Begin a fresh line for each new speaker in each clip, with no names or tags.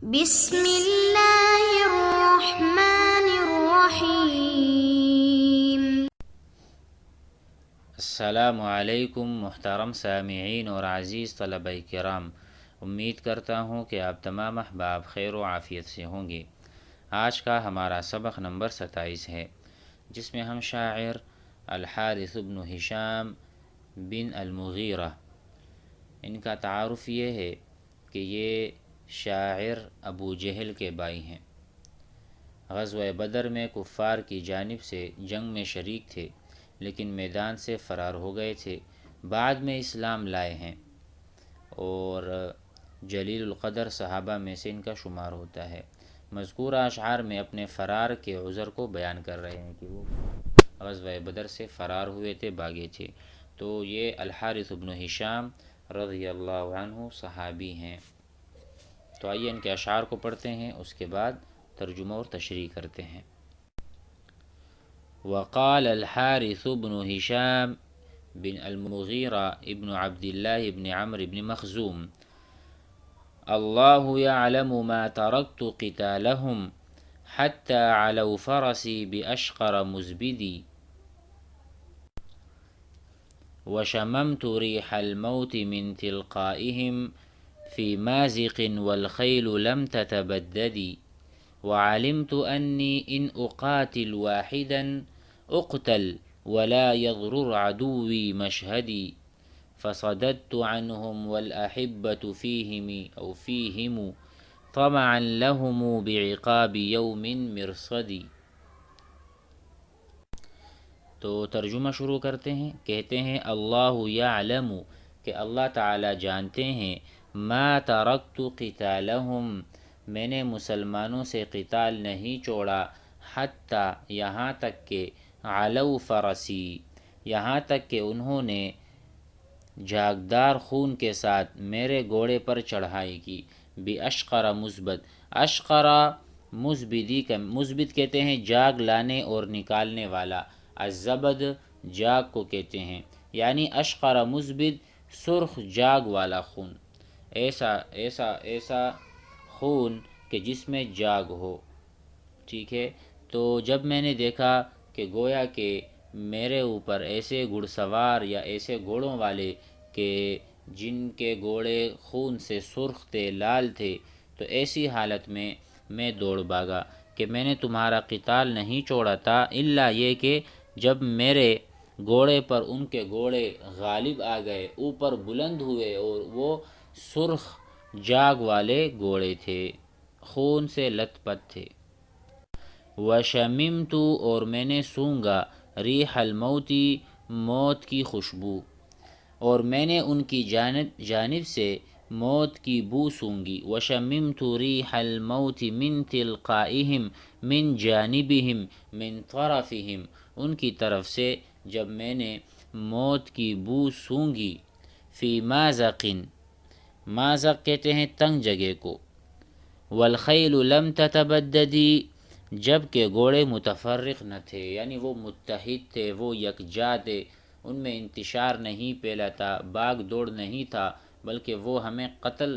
بسم اللہ الرحمن الرحیم۔
السلام علیکم محترم سامعین اور عزیز طلبہ کرام، امید کرتا ہوں کہ آپ تمام احباب خیر و عافیت سے ہوں گے۔ آج کا ہمارا سبق نمبر 27 ہے، جس میں ہم شاعر الحارث بن ہشام بن المغیرہ، ان کا تعارف یہ ہے کہ یہ شاعر ابو جہل کے بھائی ہیں۔ غزوہ بدر میں کفار کی جانب سے جنگ میں شریک تھے، لیکن میدان سے فرار ہو گئے تھے، بعد میں اسلام لائے ہیں، اور جلیل القدر صحابہ میں سے ان کا شمار ہوتا ہے۔ مذکورہ اشعار میں اپنے فرار کے عذر کو بیان کر رہے ہیں کہ وہ غزوہ بدر سے فرار ہوئے تھے، بھاگے تھے۔ تو یہ الحارث بن ہشام رضی اللہ عنہ صحابی ہیں۔ تو آئیے ان کے اشعار کو پڑھتے ہیں، اس کے بعد ترجمہ اور تشریح کرتے ہیں۔ وقال الحارث بن هشام بن المغيرة ابن عبد الله بن عمرو بن مخزوم: الله يعلم ما تركت قتالهم حتى علوا فرسي بأشقر مزبدي، وشممت ريح الموت من تلقائهم في مازق والخيل لم تتبدد، وعلمت أني إن أقاتل واحدا أقتل ولا يضرر عدوي مشهدي، فصددت عنهم والأحبة فيهم طمعا لهم بعقاب يوم مرصدي۔ تو ترجمہ شروع کرتے ہیں۔ کہتے ہیں اللہ یعلم، کہ اللہ تعالی جانتے ہیں، ما ترکت قتالہم، میں نے مسلمانوں سے قتال نہیں چھوڑا، حتیٰ یہاں تک کہ علو فرسی، یہاں تک کہ انہوں نے جھاگدار خون کے ساتھ میرے گھوڑے پر چڑھائی کی، باشقر مثبت، اشقر مثبت کہتے ہیں جاگ لانے اور نکالنے والا، الزبد جاگ کو کہتے ہیں، یعنی اشقر مثبت سرخ جاگ والا خون، ایسا ایسا ایسا خون کہ جس میں جاگ ہو، ٹھیک ہے۔ تو جب میں نے دیکھا کہ گویا کہ میرے اوپر ایسے گھڑ سوار یا ایسے گھوڑوں والے کہ جن کے گھوڑے خون سے سرخ تھے، لال تھے، تو ایسی حالت میں میں دوڑ بھاگا کہ میں نے تمہارا قتال نہیں چھوڑا تھا، الا یہ کہ جب میرے گھوڑے پر ان کے گھوڑے غالب آ گئے، اوپر بلند ہوئے، اور وہ سرخ جاگ والے گھوڑے تھے، خون سے لت پت تھے۔ وشممت، اور میں نے سونگا، ریح الموتی، موت کی خوشبو، اور میں نے ان کی جانب سے موت کی بو سونگی۔ وشممت ریح الموت من تلقائهم، من جانبهم، من طرفهم، ان کی طرف سے جب میں نے موت کی بو سونگی، فی مازق، مازق کہتے ہیں تنگ جگہ کو، والخیل لم تتبددی، جب کہ گھوڑے متفرق نہ تھے، یعنی وہ متحد تھے، وہ یکجا تھے، ان میں انتشار نہیں پھیلا تھا، باغ دوڑ نہیں تھا، بلکہ وہ ہمیں قتل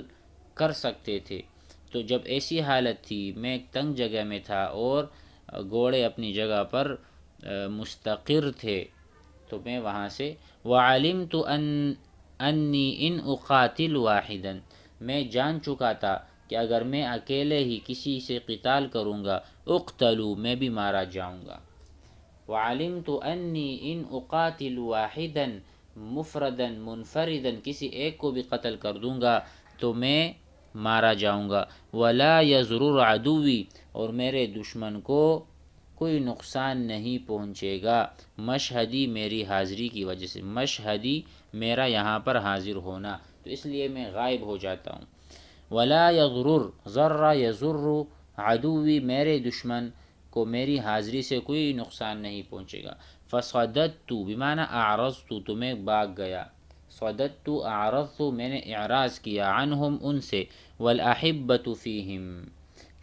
کر سکتے تھے۔ تو جب ایسی حالت تھی، میں ایک تنگ جگہ میں تھا اور گھوڑے اپنی جگہ پر مستقر تھے، تو میں وہاں سے وعلمت انی ان اقاتل واحدا، میں جان چکا تھا کہ اگر میں اکیلے ہی کسی سے قتال کروں گا، اقتلو، میں بھی مارا جاؤں گا۔ وعلمت انی ان اقاتل واحدا مفردا منفردا، کسی ایک کو بھی قتل کر دوں گا تو میں مارا جاؤں گا، ولا یضرر عدوی، اور میرے دشمن کو کوئی نقصان نہیں پہنچے گا، مشہدی، میری حاضری کی وجہ سے، مشہدی میرا یہاں پر حاضر ہونا، تو اس لیے میں غائب ہو جاتا ہوں۔ ولا یضرر، ضر یضر، عدوی، میرے دشمن کو میری حاضری سے کوئی نقصان نہیں پہنچے گا۔ فصددت بمعنی اعرضت، تو میں بھاگ گیا، صددت اعرضت، میں نے اعراض کیا، عنہم، ان سے، والاحبۃ فیہم،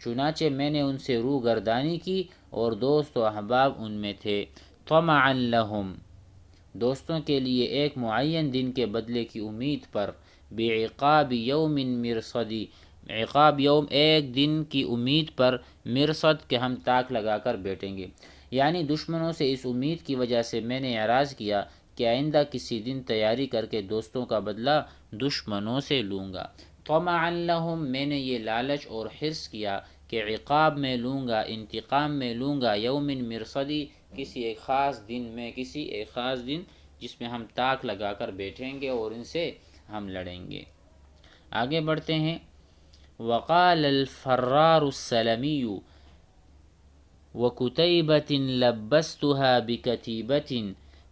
چنانچہ میں نے ان سے روگردانی کی اور دوست و احباب ان میں تھے، طمعا لہم، دوستوں کے لیے ایک معین دن کے بدلے کی امید پر، بعقاب یوم مرصدی، عقاب یوم ایک دن کی امید پر، مرصد کہ ہم تاک لگا کر بیٹھیں گے، یعنی دشمنوں سے اس امید کی وجہ سے میں نے اعراض کیا کہ آئندہ کسی دن تیاری کر کے دوستوں کا بدلہ دشمنوں سے لوں گا۔ طمعا لہم، میں نے یہ لالچ اور حرص کیا کہ عقاب میں لوں گا، انتقام میں لوں گا، یوم مرصدی، کسی ایک خاص دن میں، کسی ایک خاص دن جس میں ہم تاک لگا کر بیٹھیں گے اور ان سے ہم لڑیں گے۔ آگے بڑھتے ہیں۔ وقال الفرار السلمی وكتيبة لبستها بكتيبة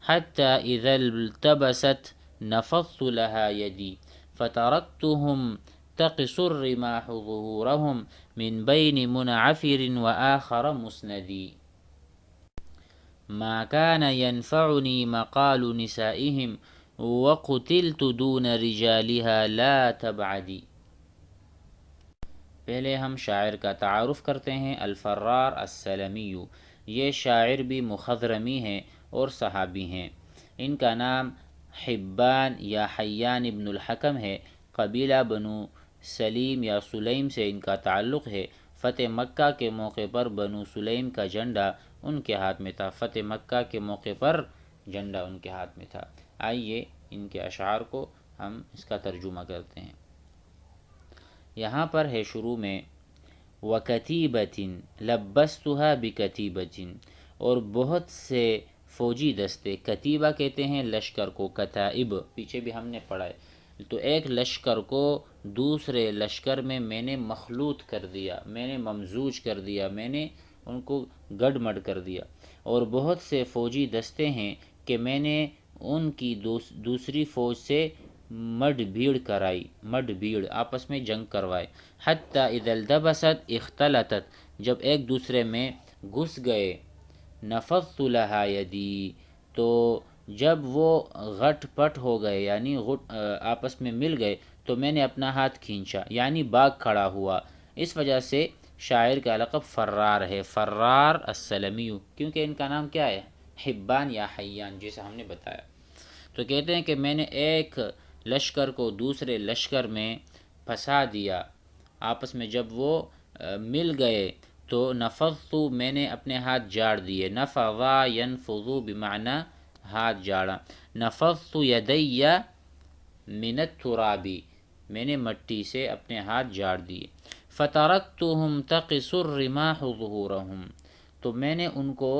حتى إذا التبست نفضت لها يدي فتركتهم تقص الرماح ظهورهم من بين منعفر وآخر مسندي ما كان ينفعني مقال نسائهم وقتلت دون رجالها لا تبعدي۔ پہلے ہم شاعر کا تعارف کرتے ہیں۔ الفرار السلمی، یہ شاعر بھی مخضرمی ہیں اور صحابی ہیں۔ ان کا نام حبان یا حیان ابن الحکم ہے۔ قبیلہ بنو سلیم یا سلیم سے ان کا تعلق ہے۔ فتح مکہ کے موقع پر بنو سلیم کا جھنڈا ان کے ہاتھ میں تھا۔ فتح مکہ کے موقع پر جھنڈا ان کے ہاتھ میں تھا۔ آئیے ان کے اشعار کو ہم اس کا ترجمہ کرتے ہیں۔ یہاں پر ہے شروع میں وَكَتِيبَةٍ لَبَّسْتُهَا بِكَتِيبَةٍ، اور بہت سے فوجی دستے، کتیبہ کہتے ہیں لشکر کو، کتائب پیچھے بھی ہم نے پڑھا ہے، تو ایک لشکر کو دوسرے لشکر میں نے مخلوط کر دیا، میں نے ممزوج کر دیا، میں نے ان کو گڑ مڑ کر دیا، اور بہت سے فوجی دستے ہیں کہ میں نے ان کی دوسری فوج سے مڈ بھیڑ کرائی، مڈ بھیڑ آپس میں جنگ کروائے۔ حتی اذا التبست اختلطت، جب ایک دوسرے میں گھس گئے، نفضت لہا یدی، تو جب وہ غٹ پٹ ہو گئے یعنی آپس میں مل گئے تو میں نے اپنا ہاتھ کھینچا، یعنی باغ کھڑا ہوا۔ اس وجہ سے شاعر کا لقب فرار ہے، فرار السلمی، کیونکہ ان کا نام کیا ہے؟ حبان یا حیان، جیسے ہم نے بتایا۔ تو کہتے ہیں کہ میں نے ایک لشکر کو دوسرے لشکر میں پھنسا دیا، آپس میں جب وہ مل گئے تو نفضت، میں نے اپنے ہاتھ جاڑ دیے، نفضا ینفضو بمعنی ہاتھ جاڑا، نفضت یدی من التراب، میں نے مٹی سے اپنے ہاتھ جاڑ دیے۔ فترکتہم تقص الرماح ظہورہم، تو میں نے ان کو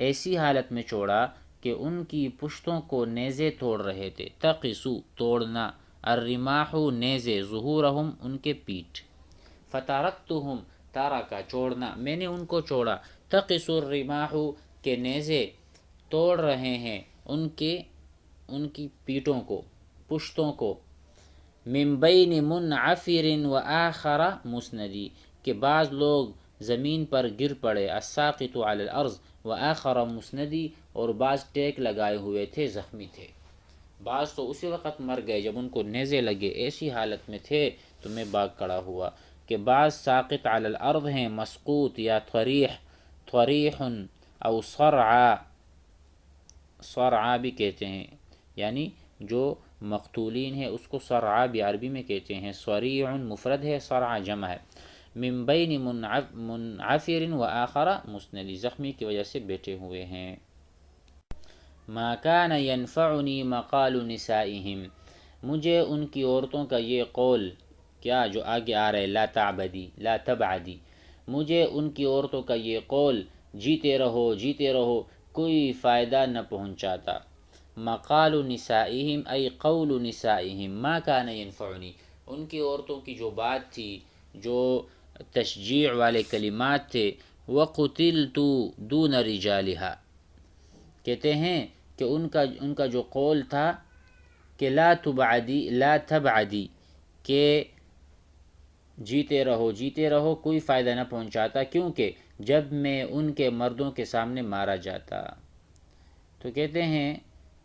ایسی حالت میں چھوڑا کہ ان کی پشتوں کو نیزے توڑ رہے تھے، تقصو توڑنا، الرماح نیزے، ظہورہم ان کے پیٹھ، فترکتہم تارکا چھوڑنا، میں نے ان کو چھوڑا، تقص الرماح کے نیزے توڑ رہے ہیں ان کی پیٹوں کو، پشتوں کو، من بین منعفر و آخر مسندی، کہ بعض لوگ زمین پر گر پڑے، الساقط علی الارض و آخر مسندی، اور بعض ٹیک لگائے ہوئے تھے، زخمی تھے، بعض تو اسی وقت مر گئے جب ان کو نیزے لگے، ایسی حالت میں تھے تو میں باغ کھڑا ہوا، کہ بعض ساقط علی الارض ہیں، مسقوط یا طریح او صرعا، صرعا بھی کہتے ہیں، یعنی جو مقتولین ہے اس کو صرعا بھی عربی میں کہتے ہیں، صریع مفرد ہے، صرعا جمع ہے۔ من بین منعفر و آخر مسندی، زخمی کی وجہ سے بیٹھے ہوئے ہیں۔ ما کان ینفعنی مقال نسائہم، مجھے ان کی عورتوں کا یہ قول، کیا جو آگے آ رہا ہے، لا تعبدی لا تبعدی، مجھے ان کی عورتوں کا یہ قول، جیتے رہو جیتے رہو، کوئی فائدہ نہ پہنچاتا۔ مقال نسائہم ای قول نسائہم، ما کان ینفعنی، ان کی عورتوں کی جو بات تھی، جو تشجیع والے کلمات تھے، وقتلت دون رجالہا، کہتے ہیں کہ ان کا جو قول تھا کہ لا تبعدی، کہ جیتے رہو کوئی فائدہ نہ پہنچاتا، کیونکہ جب میں ان کے مردوں کے سامنے مارا جاتا، تو کہتے ہیں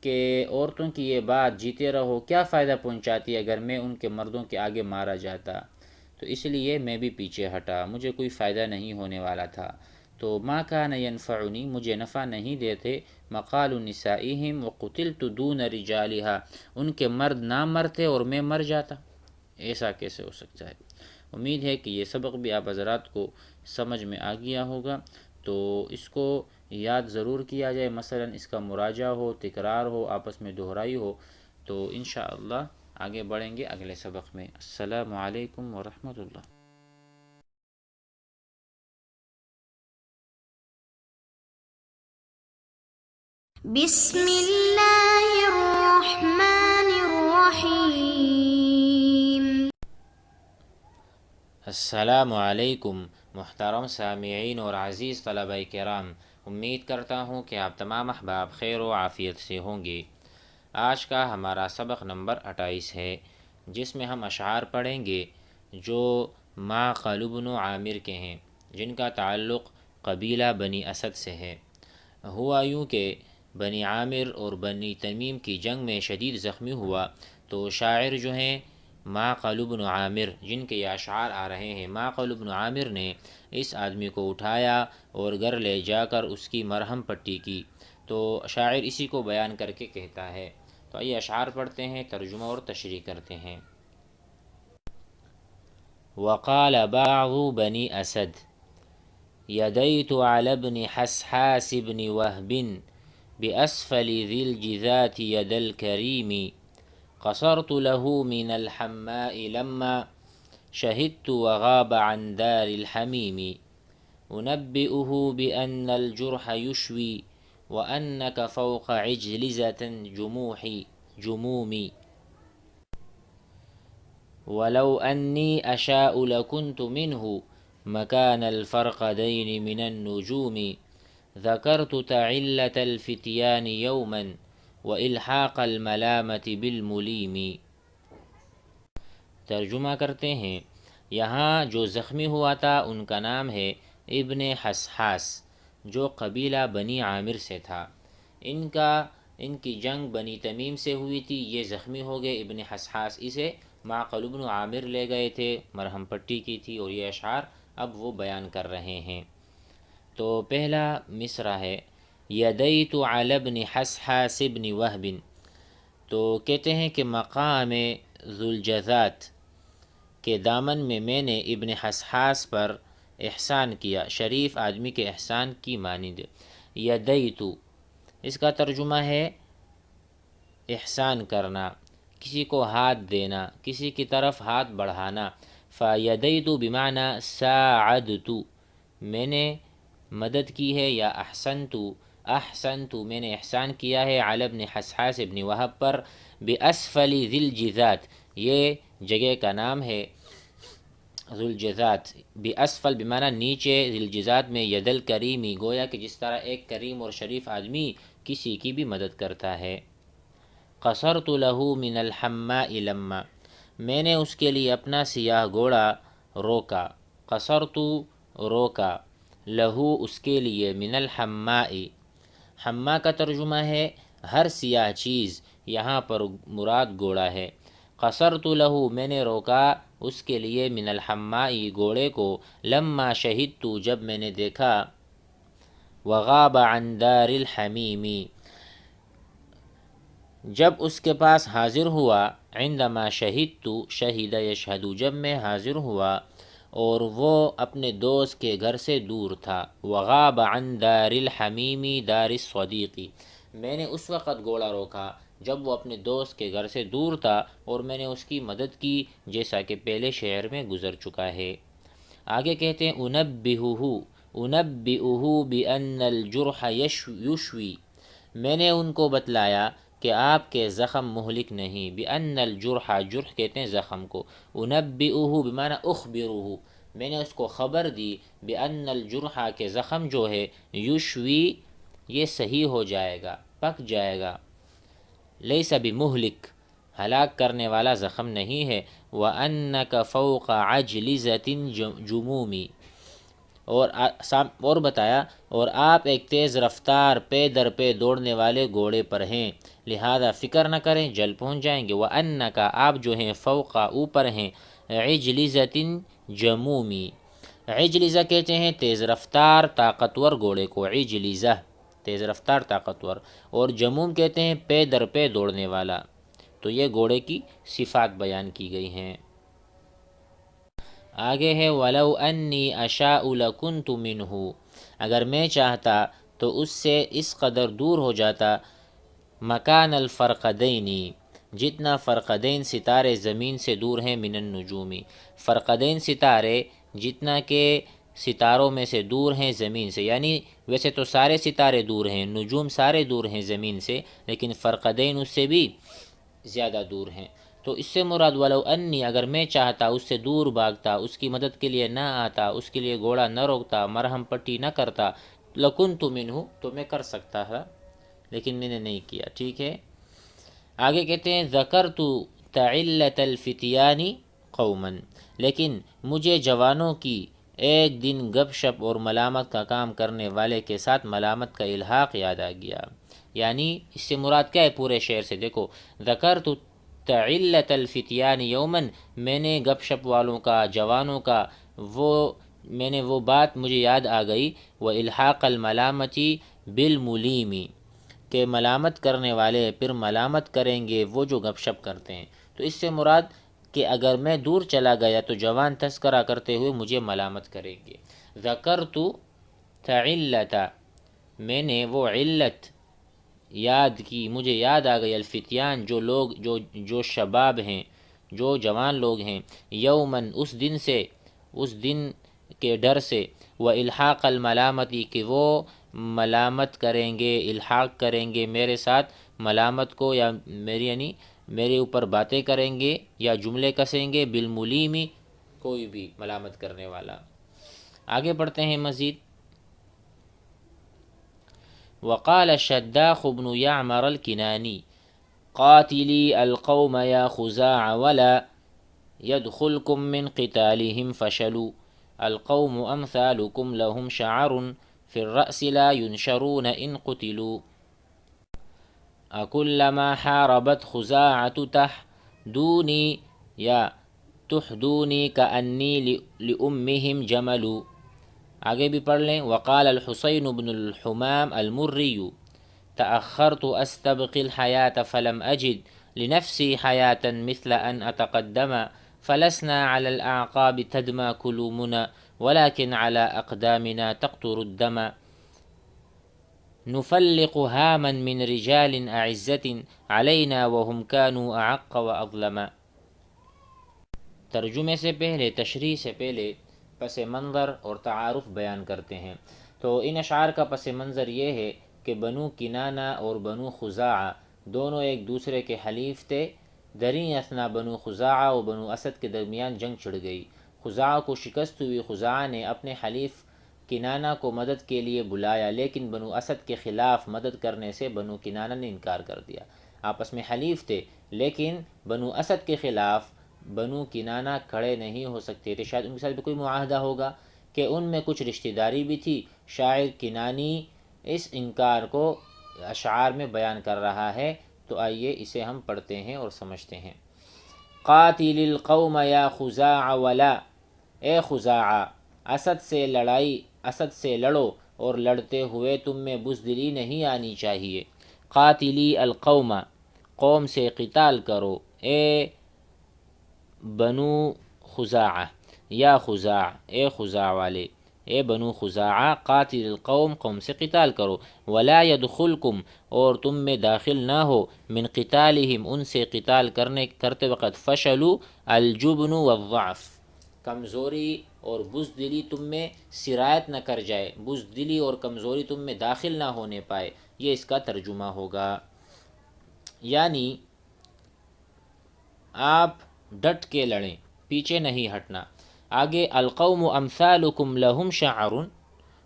کہ عورتوں کی یہ بات جیتے رہو کیا فائدہ پہنچاتی اگر میں ان کے مردوں کے آگے مارا جاتا، تو اس لیے میں بھی پیچھے ہٹا، مجھے کوئی فائدہ نہیں ہونے والا تھا۔ تو ما کان ینفعنی، مجھے نفع نہیں دیتے، مقال نسائہم وقتلت دون رجالہا، ان کے مرد نہ مرتے اور میں مر جاتا، ایسا کیسے ہو سکتا ہے۔ امید ہے کہ یہ سبق بھی آپ حضرات کو سمجھ میں آ گیا ہوگا، تو اس کو یاد ضرور کیا جائے، مثلا اس کا مراجعہ ہو، تکرار ہو، آپس میں دہرائی ہو، تو انشاءاللہ آگے بڑھیں گے اگلے سبق میں۔ السلام علیکم ورحمۃ اللہ۔
بسم اللہ الرحمن الرحیم۔
السلام علیکم محترم سامعین اور عزیز طلبہ کرام، امید کرتا ہوں کہ آپ تمام احباب خیر و عافیت سے ہوں گے۔ آج کا ہمارا سبق نمبر 28 ہے، جس میں ہم اشعار پڑھیں گے جو معقل بن عامر کے ہیں، جن کا تعلق قبیلہ بنی اسد سے ہے۔ ہوا یوں کہ بنی عامر اور بنی تمیم کی جنگ میں شدید زخمی ہوا، تو شاعر جو ہیں معقل بن عامر، جن کے یہ اشعار آ رہے ہیں، معقل بن عامر نے اس آدمی کو اٹھایا اور گھر لے جا کر اس کی مرہم پٹی کی، تو شاعر اسی کو بیان کر کے کہتا ہے۔ تو یہ اشعار پڑھتے ہیں، ترجمہ اور تشریح کرتے ہیں۔ وقال بعض بني أسد يديت على ابن حسحاس بن وهب بأسفل ذي الجذات يد الكريم قصرت له من الحماء لما شهدت وغاب عن دار الحميم أنبئه بأن الجرح يشوي وأنك فوق عجلزة جمومي ولو أني أشاء لكنت منه مكان الفرقدين من النجوم ذكرت تعلة الفتيان يوما وإلحاق الملامة بالمليم۔ ترجمہ کرتے ہیں، یہاں جو زخمی ہوا تھا ان کا نام ہے ابن حسحاس، جو قبیلہ بنی عامر سے تھا۔ ان کی جنگ بنی تمیم سے ہوئی تھی، یہ زخمی ہو گئے۔ ابن حسحاس اسے معقل بن عامر لے گئے تھے، مرہم پٹی کی تھی، اور یہ اشعار اب وہ بیان کر رہے ہیں۔ تو پہلا مصرع ہے یدیت علی ابن حسحاس بن وہب، تو کہتے ہیں کہ مقام ذوالجذات کے دامن میں میں نے ابن حسحاس پر احسان کیا، شریف آدمی کے احسان کی مانند۔ یدیت اس کا ترجمہ ہے احسان کرنا، کسی کو ہاتھ دینا، کسی کی طرف ہاتھ بڑھانا۔ فیدیت بمعنی ساعدت، میں نے مدد کی ہے، یا احسنت میں نے احسان کیا ہے، علی ابن حسحاس ابن وہب پر، باسفل ذی الجذات، یہ جگہ کا نام ہے ذوالجذات، باسفل بمعنی نیچے، ذی الجذات میں ید الکریمی، گویا کہ جس طرح ایک کریم اور شریف آدمی کسی کی بھی مدد کرتا ہے۔ قصرت له من الحماء لما، میں نے اس کے لیے اپنا سیاہ گھوڑا روکا، قصرت روکا، لہو اس کے لیے، من الحماء، حما کا ترجمہ ہے ہر سیاہ چیز، یہاں پر مراد گھوڑا ہے۔ قصرت لہو میں نے روکا اس کے لیے، من الحماء گھوڑے کو، لما شہدت جب میں نے دیکھا، وغاب عن دار الحمیم جب اس کے پاس حاضر ہوا، عندما شہدت شہد یشہد جب میں حاضر ہوا، اور وہ اپنے دوست کے گھر سے دور تھا۔ وغاب عن دار الحمیم دار الصدیق، میں نے اس وقت گھوڑا روکا جب وہ اپنے دوست کے گھر سے دور تھا، اور میں نے اس کی مدد کی، جیسا کہ پہلے شعر میں گزر چکا ہے۔ آگے کہتے ہیں انبئہ بان الجرح یشوی، میں نے ان کو بتلایا کہ آپ کے زخم مہلک نہیں، بان الجرح، جرح کہتے ہیں زخم کو، انبئہ بمعنی اخبرہ، میں نے اس کو خبر دی، بان الجرح کہ زخم جو ہے، یشوی یہ صحیح ہو جائے گا، پک جائے گا، لیس بمہلک ہلاک کرنے والا زخم نہیں ہے، وانک فوق عجلزۃ جمومی، اور بتایا، اور آپ ایک تیز رفتار پے در پے دوڑنے والے گھوڑے پر ہیں، لہذا فکر نہ کریں، جل پہنچ جائیں گے۔ وَأَنَّكَ آپ جو ہیں، فوق اوپر ہیں، عجلزۃ جمومی، عجلزہ کہتے ہیں تیز رفتار طاقتور گھوڑے کو، عجلزہ تیز رفتار طاقتور، اور جموم کہتے ہیں پے در پے دوڑنے والا۔ تو یہ گھوڑے کی صفات بیان کی گئی ہیں۔ آگے ہے ولو انی اشاء لکنت منہ، اگر میں چاہتا تو اس سے اس قدر دور ہو جاتا، مکان الفرقدینی، جتنا فرقدین ستارے زمین سے دور ہیں، من النجومی، فرقدین ستارے جتنا کہ ستاروں میں سے دور ہیں زمین سے، یعنی ویسے تو سارے ستارے دور ہیں، نجوم سارے دور ہیں زمین سے، لیکن فرقدین اس سے بھی زیادہ دور ہیں۔ تو اس سے مراد ولو انی، اگر میں چاہتا اس سے دور بھاگتا، اس کی مدد کے لیے نہ آتا، اس کے لیے گھوڑا نہ روکتا، مرہم پٹی نہ کرتا، لکنت منہ، تو میں کر سکتا تھا، لیکن میں نے نہیں کیا۔ ٹھیک ہے، آگے کہتے ہیں ذکرت تعلت الفتیان قوما، لیکن مجھے جوانوں کی ایک دن گپ شپ اور ملامت کا کام کرنے والے کے ساتھ ملامت کا الحاق یاد آ گیا۔ یعنی اس سے مراد کیا ہے پورے شعر سے؟ دیکھو، ذکرت تعلت الفتیان یوما، میں نے گپ شپ والوں کا، جوانوں کا میں نے وہ بات مجھے یاد آ گئی، وہ الحاق الملامتی بالملیمی، کہ ملامت کرنے والے پھر ملامت کریں گے وہ جو گپ شپ کرتے ہیں۔ تو اس سے مراد کہ اگر میں دور چلا گیا تو جوان تذکرہ کرتے ہوئے مجھے ملامت کریں گے۔ ذکرت تعلت، میں نے وہ علت یاد کی، مجھے یاد آ گئی، الفتیان، جو لوگ جو شباب ہیں، جو جوان لوگ ہیں، یومن، اس دن سے، اس دن کے ڈر سے، وہ الحاق الملامتی، کہ وہ ملامت کریں گے، الحاق کریں گے میرے ساتھ ملامت کو، یا یعنی میرے اوپر باتیں کریں گے یا جملے کسیں گے، بالملیمی، کوئی بھی ملامت کرنے والا۔ آگے بڑھتے ہیں مزید۔ وقال شداخ بن يعمر الكناني قاتلي القوم يا خزاع ولا يدخلكم من قتالهم فشلوا القوم أمثالكم لهم شعر في الرأس لا ينشرون إن قتلوا أكلما حاربت خزاعة تحدوني يا تحدوني كأني لأمهم جمل۔ آگے بھی پڑھ لیں۔ وقال الحسين بن الحمام المري تأخرت أستبقي الحياة فلم أجد لنفسي حياة مثل أن أتقدم فلسنا على الأعقاب تدمى كلومنا ولكن على أقدامنا تقطر الدم نفلق هاما من رجال أعزة علينا وهم كانوا أعق وأظلم۔ ترجمے سے پہلے، تشریح سے پہلے پس منظر اور تعارف بیان کرتے ہیں۔ تو ان اشعار کا پس منظر یہ ہے کہ بنو کنانہ اور بنو خزاعہ دونوں ایک دوسرے کے حلیف تھے۔ دریں اثنا بنو خزاعہ و بنو اسد کے درمیان جنگ چھڑ گئی۔ خزاعہ کو شکست ہوئی، خزاعہ نے اپنے حلیف کنانہ کو مدد کے لیے بلایا، لیکن بنو اسد کے خلاف مدد کرنے سے بنو کنانہ نے انکار کر دیا۔ آپس میں حلیف تھے، لیکن بنو اسد کے خلاف بنو کنانہ کھڑے نہیں ہو سکتے تھے۔ شاید ان کے ساتھ بھی کوئی معاہدہ ہوگا کہ ان میں کچھ رشتہ داری بھی تھی۔ شاعر کنانی اس انکار کو اشعار میں بیان کر رہا ہے، تو آئیے اسے ہم پڑھتے ہیں اور سمجھتے ہیں۔ قاتل القوم یا خزاع ولا، اے خزاعہ، اسد سے لڑائی، اسد سے لڑو اور لڑتے ہوئے تم میں بزدلی نہیں آنی چاہیے۔ قاتلی القوم، قوم سے قتال کرو، اے بنو خزاعہ، یا خزاع، اے خزاع والے، اے بنو خزاعہ، قاتل القوم، قوم سے قتال کرو، ولا يدخلکم، اور تم میں داخل نہ ہو، من قتالہم، ان سے قتال کرتے وقت، فشلوا الجبن والضعف، کمزوری اور بزدلی تم میں سرایت نہ کر جائے، بزدلی اور کمزوری تم میں داخل نہ ہونے پائے، یہ اس کا ترجمہ ہوگا۔ یعنی آپ ڈٹ کے لڑیں، پیچھے نہیں ہٹنا۔ آگے القوم امثالکم لہم شعر،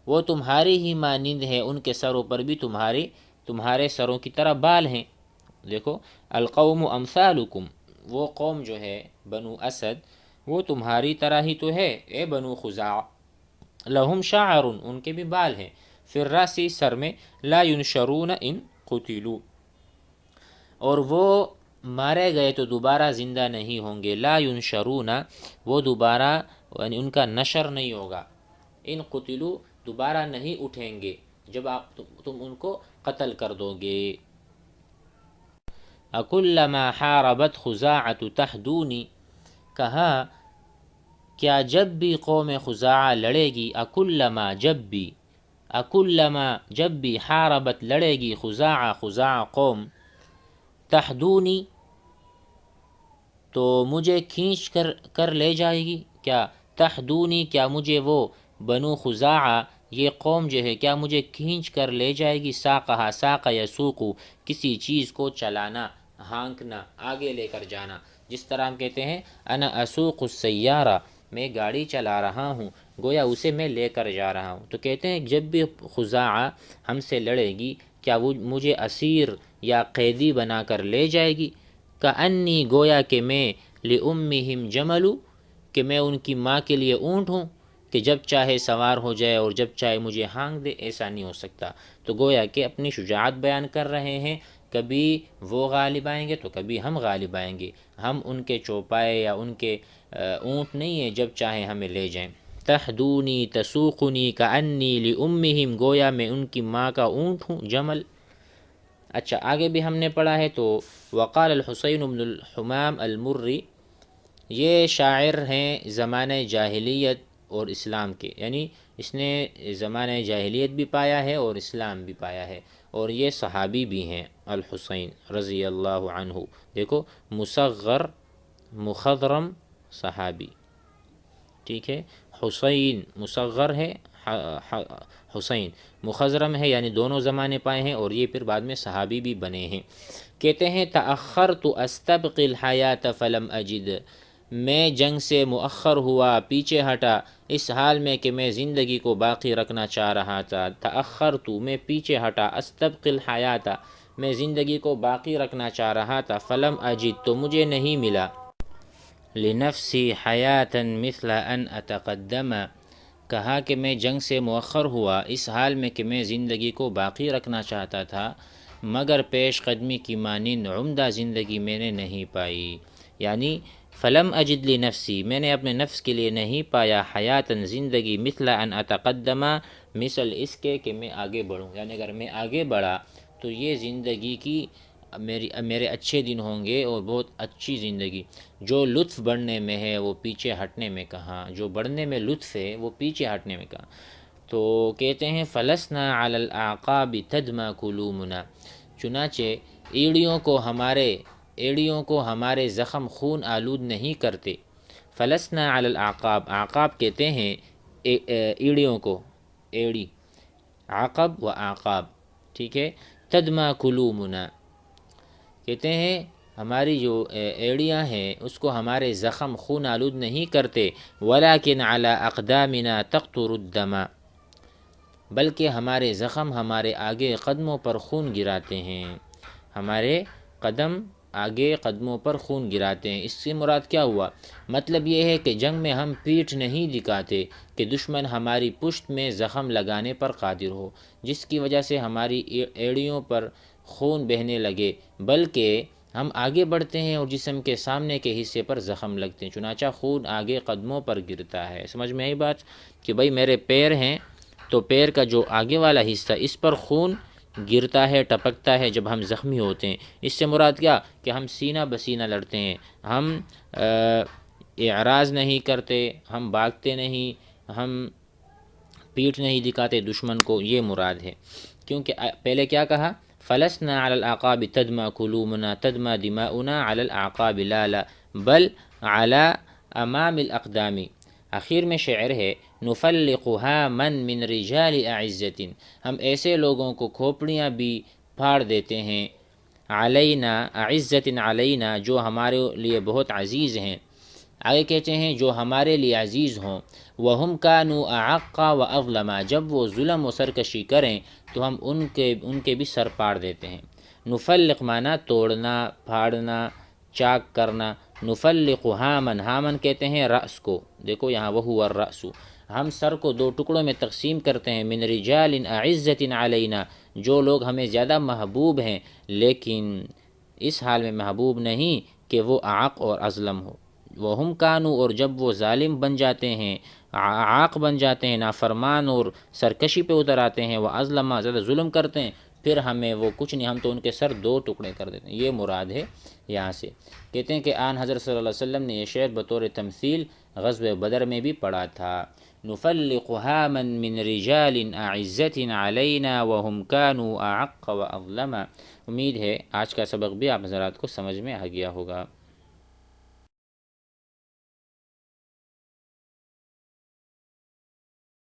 وہ تمہاری ہی مانند ہے، ان کے سروں پر بھی تمہارے سروں کی طرح بال ہیں۔ دیکھو، القوم امثالکم، وہ قوم جو ہے بنو اسد، وہ تمہاری طرح ہی تو ہے، اے بنو خزاع، لہم شعر، ان کے بھی بال ہیں، فی الراس، سر میں، لا ینشرون ان قتلوا، اور وہ مارے گئے تو دوبارہ زندہ نہیں ہوں گے، لا ینشرون، وہ دوبارہ، یعنی ان کا نشر نہیں ہوگا، ان قتلوا، دوبارہ نہیں اٹھیں گے جب تم ان کو قتل کر دو گے۔ اکلما حاربت خزاعۃ تحدونی، کہا کیا جب بھی قوم خزاعہ لڑے گی، اکلما جب بھی حاربت لڑے گی خزاعہ قوم، تحدونی تو مجھے کھینچ کر لے جائے گی، کیا تحدونی کیا مجھے وہ بنو خزاعہ یہ قوم جو ہے کیا مجھے کھینچ کر لے جائے گی، ساق یسوقو کسی چیز کو چلانا، ہانکنا، آگے لے کر جانا، جس طرح ہم کہتے ہیں انا اسوق السیارہ، میں گاڑی چلا رہا ہوں، گویا اسے میں لے کر جا رہا ہوں۔ تو کہتے ہیں جب بھی خزاعہ ہم سے لڑے گی کیا وہ مجھے اسیر یا قیدی بنا کر لے جائے گی، کأنی گویا کہ میں لأمہم جملو کہ میں ان کی ماں کے لیے اونٹ ہوں کہ جب چاہے سوار ہو جائے اور جب چاہے مجھے ہانک دے، ایسا نہیں ہو سکتا۔ تو گویا کہ اپنی شجاعت بیان کر رہے ہیں، کبھی وہ غالب آئیں گے تو کبھی ہم غالب آئیں گے، ہم ان کے چوپائے یا ان کے اونٹ نہیں ہیں، جب چاہیں ہمیں لے جائیں۔ تحدونی تسوقنی کأنی لأمہم گویا میں ان کی ماں کا اونٹ ہوں، جمل۔ اچھا آگے بھی ہم نے پڑھا ہے تو وقال الحسین بن الحمام المری، یہ شاعر ہیں زمانہ جاہلیت اور اسلام کے، یعنی اس نے زمانہ جاہلیت بھی پایا ہے اور اسلام بھی پایا ہے، اور یہ صحابی بھی ہیں الحسین رضی اللہ عنہ۔ دیکھو مصغر مخضرم صحابی، ٹھیک ہے، حسین مصغر ہے، حسین مخضرم ہے، یعنی دونوں زمانے پائے ہیں، اور یہ پھر بعد میں صحابی بھی بنے ہیں۔ کہتے ہیں تأخرت استبقی الحیات فلم اجد، میں جنگ سے مؤخر ہوا، پیچھے ہٹا، اس حال میں کہ میں زندگی کو باقی رکھنا چاہ رہا تھا۔ تأخرت میں پیچھے ہٹا، استبقی الحیات میں زندگی کو باقی رکھنا چاہ رہا تھا، فلم اجد تو مجھے نہیں ملا، لنفسی حیاتا مثل ان اتقدم، کہا کہ میں جنگ سے مؤخر ہوا اس حال میں کہ میں زندگی کو باقی رکھنا چاہتا تھا، مگر پیش قدمی کی مانند عمدہ زندگی میں نے نہیں پائی، یعنی فلم اجد لنفسی میں نے اپنے نفس کے لیے نہیں پایا، حیاتاً زندگی، مثل ان اتقدم مثل اس کے کہ میں آگے بڑھوں، یعنی اگر میں آگے بڑھا تو یہ زندگی کی میرے اچھے دن ہوں گے اور بہت اچھی زندگی، جو لطف بڑھنے میں ہے وہ پیچھے ہٹنے میں کہاں، جو بڑھنے میں لطف ہے وہ پیچھے ہٹنے میں کہاں۔ تو کہتے ہیں فلسنا علی الاعقاب تدمى قلومنا، چنانچہ ایڑیوں کو ہمارے زخم خون آلود نہیں کرتے۔ فلسنا علی الاعقاب، اعقاب کہتے ہیں ایڑیوں کو، ایڑی، عقب و اعقاب، ٹھیک ہے، تدمى قلومنا کہتے ہیں ہماری جو ایڑیاں ہیں اس کو ہمارے زخم خون آلود نہیں کرتے، ولیکن علی اقدامنا تقطر الدم، بلکہ ہمارے زخم ہمارے آگے قدموں پر خون گراتے ہیں، ہمارے قدم آگے قدموں پر خون گراتے ہیں۔ اس سے مراد کیا ہوا؟ مطلب یہ ہے کہ جنگ میں ہم پیٹھ نہیں دکھاتے کہ دشمن ہماری پشت میں زخم لگانے پر قادر ہو، جس کی وجہ سے ہماری ایڑیوں پر خون بہنے لگے، بلکہ ہم آگے بڑھتے ہیں اور جسم کے سامنے کے حصے پر زخم لگتے ہیں، چنانچہ خون آگے قدموں پر گرتا ہے۔ سمجھ میں آئی بات کہ بھئی میرے پیر ہیں تو پیر کا جو آگے والا حصہ اس پر خون گرتا ہے، ٹپکتا ہے جب ہم زخمی ہوتے ہیں۔ اس سے مراد کیا کہ ہم سینہ بسینہ لڑتے ہیں، ہم اعراض نہیں کرتے، ہم بھاگتے نہیں، ہم پیٹھ نہیں دکھاتے دشمن کو، یہ مراد ہے۔ کیونکہ پہلے کیا کہا؟ فلسنا علی الاعقاب تدمى قلوبنا تدمى دماؤنا علی الاعقاب لا بل علی امام الاقدام۔ آخر میں شعر ہے نفلقها من رجال اعزت، ہم ایسے لوگوں کو کھوپڑیاں بھی پھاڑ دیتے ہیں، علینا اعزت علینا جو ہمارے لیے بہت عزیز ہیں، آگے کہتے ہیں جو ہمارے لیے عزیز ہوں، وہم کانوا اعق واظلم، جب وہ ظلم و سرکشی کریں تو ہم ان کے بھی سر پاڑ دیتے ہیں۔ نفلق معنی توڑنا، پھاڑنا، چاک کرنا، نفلق ہامن، ہامن کہتے ہیں رأس کو، دیکھو یہاں وہو الرأس، ہم سر کو دو ٹکڑوں میں تقسیم کرتے ہیں، من رجال اعزت علینا، جو لوگ ہمیں زیادہ محبوب ہیں لیکن اس حال میں محبوب نہیں کہ وہ اعق اور اظلم ہو، وہم کانو، اور جب وہ ظالم بن جاتے ہیں، عاق بن جاتے ہیں، نافرمان اور سرکشی پہ اتر آتے ہیں، وہ اظلم زیادہ ظلم کرتے ہیں، پھر ہمیں وہ کچھ نہیں، ہم تو ان کے سر 2 ٹکڑے کر دیتے ہیں۔ یہ مراد ہے یہاں سے۔ کہتے ہیں کہ آن حضرت صلی اللہ علیہ وسلم نے یہ شعر بطور تمثیل غزوہ بدر میں بھی پڑھا تھا۔ نفلق هاما من رجال اعزت علینا وهم كانوا اعق واظلم۔ امید ہے آج کا سبق بھی آپ حضرات کو سمجھ میں آ گیا ہوگا۔